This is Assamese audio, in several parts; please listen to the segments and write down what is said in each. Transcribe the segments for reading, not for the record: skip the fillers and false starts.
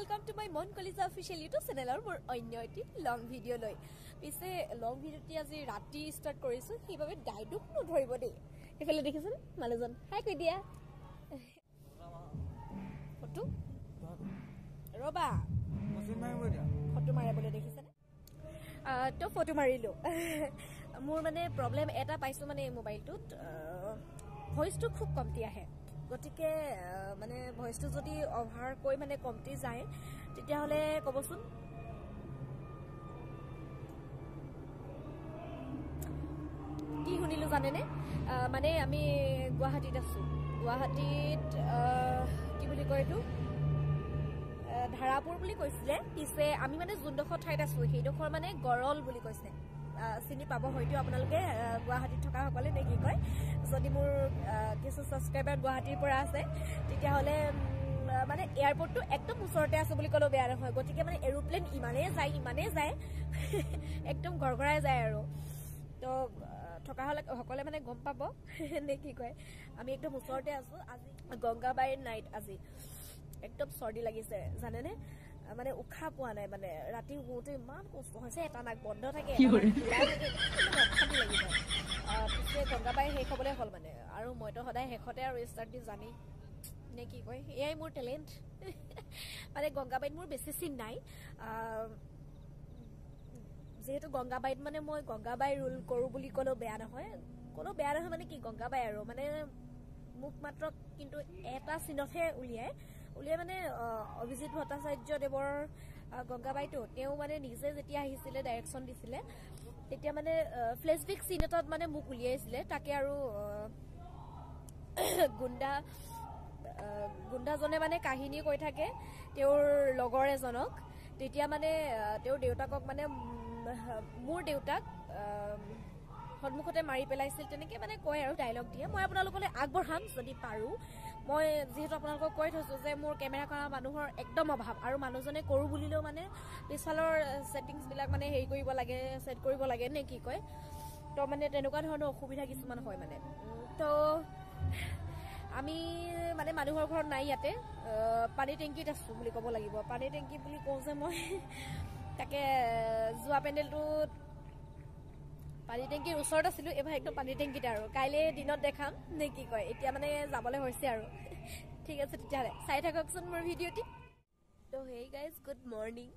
welcome to my Mon Kolisa official YouTube channel or more onyo eti long video loi. Pise long video ti aji rati start korisu hibabe daiduk no dhoribo de. Efale dekhise manujon. Hi koi dia. Photo? Roba. Photo mare bole dekhise na. To photo marilo. Mur mane problem eta paisu mane mobile tut voice to khub komti ahe. গটিকে মানে ভয়েসটো যদি ওভার কই মানে কমতি যায় তেতিয়া হলে কবসুন কি শুনিলো জানেনে মানে আমি গুৱাহাটীত আছো গুৱাহাটীত কি বুলি কয় এটো ধাৰাপুৰ বুলি কৈছিলে পিছে আমি মানে যোনডোখৰ ঠাইত আছো সেইডোখৰ মানে গৰল বুলি কৈছে চিনি পাব হয়তো আপোনালোকে গুৱাহাটীত থকা সকলে নেকি কয় যদি মোৰ কিছু সাবস্ক্ৰাইবাৰ গুৱাহাটীৰ পৰা আছে তেতিয়া হলে মানে এয়াৰপোৰ্টটো একদম ওচৰতে আছে বুলি কলো বেয়া নহয় গতিকে মানে এৰোপ্লেন ইমানে যায় একদম গৰগৰাই যায় আৰু তো থকা হলে সকলে মানে গম পাব নেকি কয় আমি একদম ওচৰতে আছো আজি গংগাবাইৰ নাইট আজি একদম সৰ্দি লাগিছে জানেনে মানে উখা পোৱা নাই মানে ৰাতি শুতে ইমান কষ্ট হৈছে এটা নাক বন্ধ থাকে পিছে গংগাবাই শেষ হ'বলৈ হ'ল মানে আৰু মইতো সদায় শেষতে আৰু ষ্টাৰ্ট দি জানি নে কি কয় এয়াই মোৰ টেলেণ্ট মানে গংগাবাইত মোৰ বেছি চিন নাই যেহেতু গংগাবাইত মানে মই গংগাবাই ৰুল কৰো বুলি কোনো বেয়া নহয় মানে কি গংগাবাই আৰু মানে মুখ মাত্ৰ কিন্তু এটা চিনতহে উলিয়াই মানে অভিজিত ভট্টাচাৰ্য দেৱৰ গংগাবাইটো তেওঁ মানে নিজে যেতিয়া আহিছিলে ডাইৰেকশন দিছিলে তেতিয়া মানে ফ্লেশবেক সিন এটাত মানে মুখ উলিয়াইছিলে তাকে আৰু গুণ্ডাজনে মানে কাহিনী কৈ থাকে তেওঁৰ লগৰ এজনক তেতিয়া মানে তেওঁৰ দেউতাকক মানে মোৰ দেউতাক সন্মুখতে মাৰি পেলাইছিল তেনেকে মানে কয় আৰু ডায়লগ দিয়ে মই আপোনালোকলৈ আগবঢ়াম যদি পাৰো মই যেহেতু আপোনালোকক কৈ থৈছো যে মোৰ কেমেৰা কৰা মানুহৰ একদম অভাৱ আৰু মানুহজনে কৰো বুলিলেও মানে পিছফালৰ সেটিংস বিলাক মানে হেৰি কৰিব লাগে সেট কৰিব লাগে নে কি কয় তো মানে তেনেকুৱা ধৰণৰ অসুবিধা কিছুমান হয় মানে তো আমি মানে মানুহৰ ঘৰত নাই ইয়াতে পানী টেংকিত আছো বুলি ক'ব লাগিব পানী টেংকি বুলি কওঁ যে মই তাকে জুৱা পেণ্ডেলটোত পানী টেংকিৰ ওচৰত আছিলো এবাৰ একদম পানী টেংকিত আৰু কাইলে দিনত দেখাম নে কি কয় এতিয়া মানে যাবলৈ হৈছে আৰু ঠিক আছে তেতিয়াহ'লে চাই থাককচোন মোৰ ভিডিঅ'টি তো হেই গাইজ গুড মৰ্নিং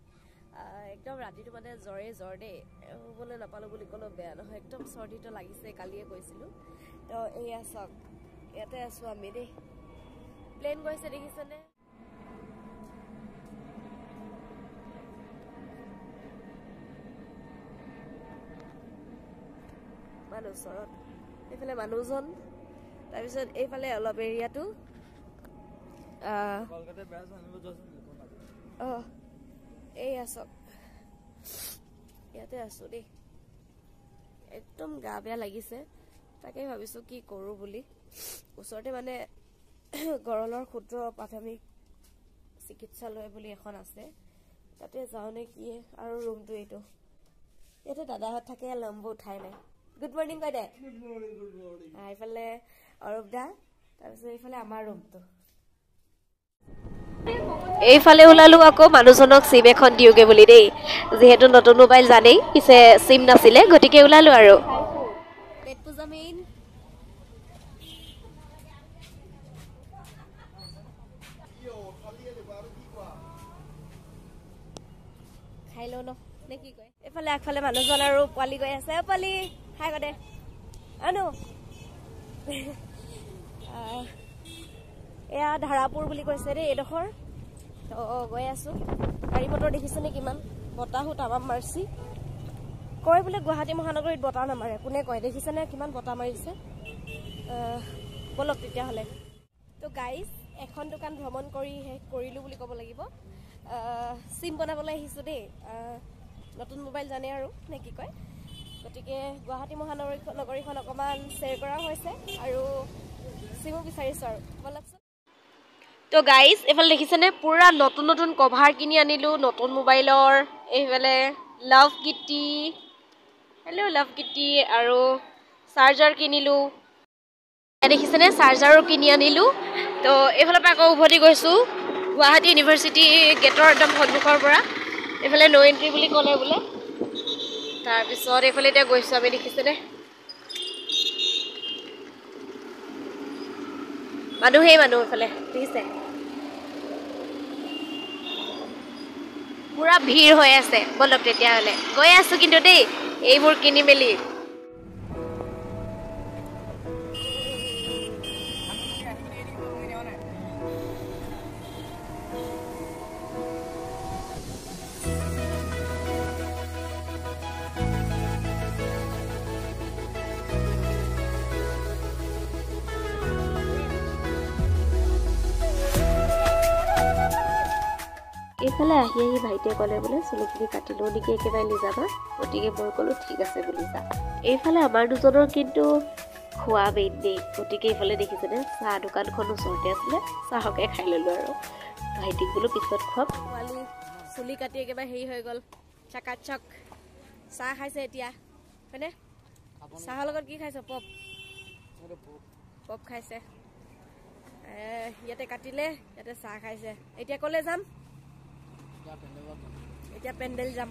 একদম ৰাতিটো মানে জ্বৰ দেই হ'বলৈ নাপালো বুলি ক'লো বেয়া নহয় একদম চৰ্দিটো লাগিছে কালিয়ে কৈছিলো তো এয়া চাওক ইয়াতে আছো আমি দেই প্লেন গৈছে দেখিছেনে মানুহ ওচৰত এইফালে মানুহজন তাৰপিছত এইফালে অলপ এৰিয়াটো এই আছক ইয়াতে আছো দেই একদম গা বেয়া লাগিছে তাকে ভাবিছো কি কৰো বুলি ওচৰতে মানে গৰলৰ ক্ষুদ্ৰ প্ৰাথমিক চিকিৎসালয় বুলি এখন আছে তাতে যাও নে কি আৰু ৰুমটো এইটো ইয়াতে দাদাহঁত থাকে লম্ব উঠাই নাই গুড মৰ্নিং কয় দে গুড মৰ্নিং এইফালে অৰূপ দা তাৰপিছত এইফালে আমাৰ ৰুমটো এইফালে ওলালো আকৌ মানুহজনক সিম এখন দিওগে বুলি দেই যেহেতু নতুন মোবাইল জানেই পিছে সিম নাছিলে গতিকে ওলালো আৰু পেট পূজা মেইন খাই লও ন নে কি কয় এইফালে আগফালে মানুহজন আৰু পোৱালি গৈ আছে পোৱালি হাই কয় দে আনো এয়া ধাৰাপুৰ বুলি কৈছে দেই এইডোখৰ গৈ আছো গাড়ী মটৰ দেখিছেনে কিমান বতাহো তামাম মাৰিছি কয় বোলে গুৱাহাটী মহানগৰীত বতাহ নামাৰে কোনে কয় দেখিছেনে কিমান বতাহ মাৰিছে বলক তেতিয়াহ'লে তো গাইজ এখন দোকান ভ্ৰমণ কৰিলো বুলি ক'ব লাগিব সিম বনাবলৈ আহিছো দেই নতুন মোবাইল জানে আৰু নে কি কয় গতিকে গুৱাহাটী মহানগৰীখন অকমান শ্বেয়াৰ কৰা হৈছে আৰু সিমো বিচাৰিছো আৰু বলকচোন তো গাইজ এইফালে দেখিছেনে পুৰা নতুন কভাৰ কিনি আনিলো নতুন মোবাইলৰ এইফালে লাভ কিটি হেল্ল' লাভ কিটি আৰু চাৰ্জাৰ কিনিলো দেখিছেনে চাৰ্জাৰো কিনি আনিলো তো এইফালৰ পৰা আকৌ উভতি গৈছো গুৱাহাটী ইউনিভাৰ্চিটি গেটৰ একদম সন্মুখৰ পৰা এইফালে ন' এণ্ট্ৰি বুলি ক'লে বোলে তাৰপিছত এইফালে এতিয়া গৈছোঁ আমি দেখিছেনে মানুহেই মানুহ এইফালে দেখিছে পুৰা ভিৰ হৈ আছে বলক তেতিয়াহ'লে গৈ আছোঁ কিন্তু দেই এইবোৰ কিনি মেলি এইফালে আহি ভাইটিয়ে ক'লে বোলে চুলিখিনি কাটি লওঁ নেকি একেবাৰে লৈ যাবা গতিকে মই ক'লোঁ ঠিক আছে বুলি যা এইফালে আমাৰ দুজনৰ কিন্তু খোৱা মেইন দেই গতিকে এইফালে দেখিছেনে চাহ দোকানখন ওচৰতে আছিলে চাহকে খাই ল'লোঁ আৰু ভাইটিক বোলো পিছত খুৱাম পোৱালি চুলি কাটি একেবাৰে হেৰি হৈ গ'ল চাকাচক চাহ খাইছে এতিয়া হয়নে চাহৰ লগত কি খাইছ পপ পপ খাইছে ইয়াতে কাটিলে ইয়াতে চাহ খাইছে এতিয়া ক'লে যাম এতিয়া পেণ্ডেল যাম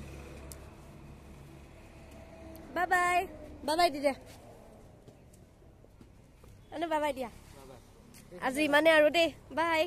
bye bye bye bye দিদে bye bye দিয়া আজি ইমানে আৰু দেই বাই